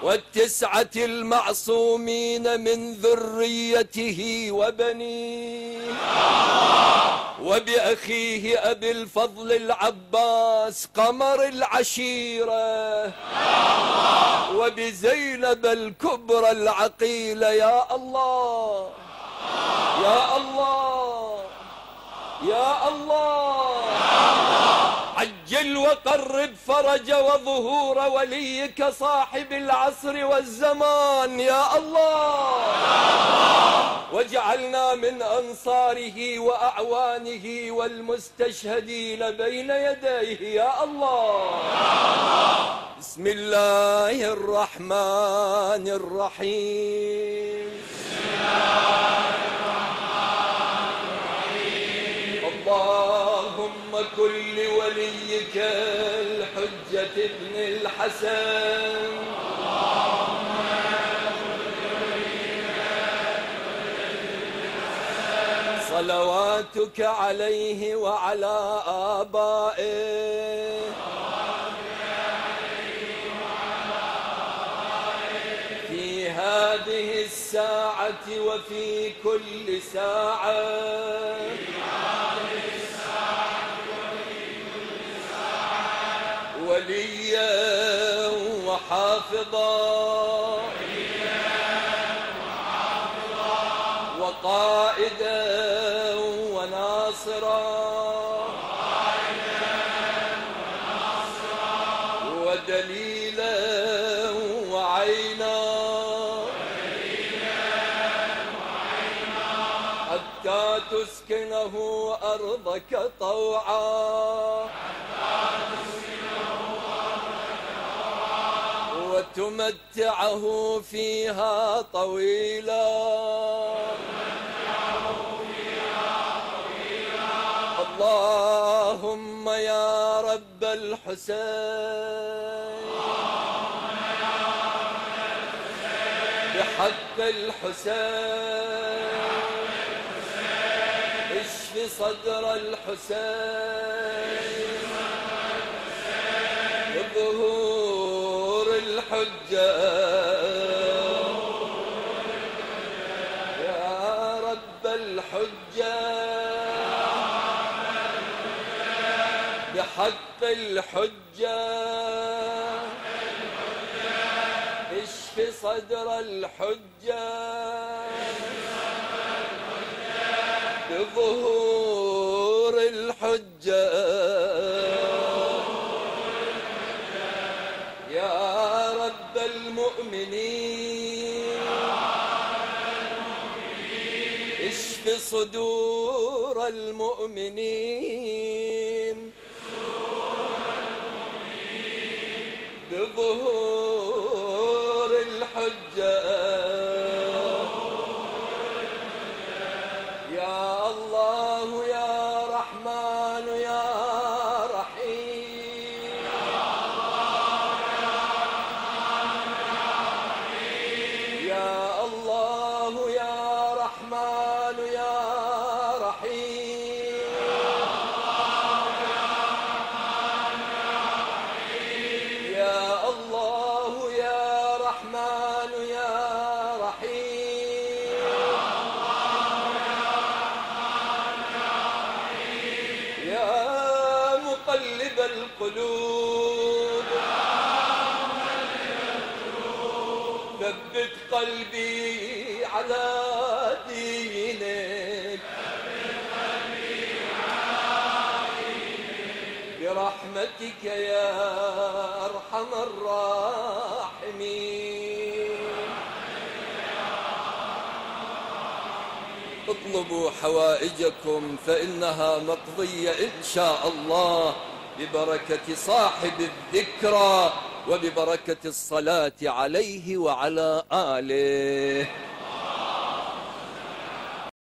والتسعة المعصومين من ذريته وبنيه، وبأخيه أبي الفضل العباس قمر العشيرة، وبزينب الكبرى العقيلة. يا الله يا الله يا الله، عجل وقرب فرج وظهور وليك صاحب العصر والزمان. يا الله، واجعلنا من أنصاره وأعوانه والمستشهدين بين يديه. يا الله. بسم الله الرحمن الرحيم. اللهم كن لوليك الحجة ابن الحسن صلواتك عليه وعلى آبائه في هذه الساعة وفي كل ساعة، وليا وحافظا وقائدا وناصرا ودليلا وعينا حتى تسكنه أرضك طوعا وتمتعه فيها طويلا. اللهم يا رب الحسين بحق الحسين اشف صدر الحسين بظهور الحجة. يا رب الحجة بحق الحجة اشف صدر الحجة بظهور الحجة. يا رب المؤمنين اشف صدور المؤمنين بظهور الحجة. يا الله يا رحمن يا رحيم. يا الله يا رحمن يا رحيم. يا الله يا رحمن يا رحيم. يا مقلب القلوب ثبت قلبي على دينك برحمتك يا أرحم الراحمين. اطلبوا حوائجكم فإنها مقضية إن شاء الله ببركة صاحب الذكرى وببركة الصلاة عليه وعلى آله.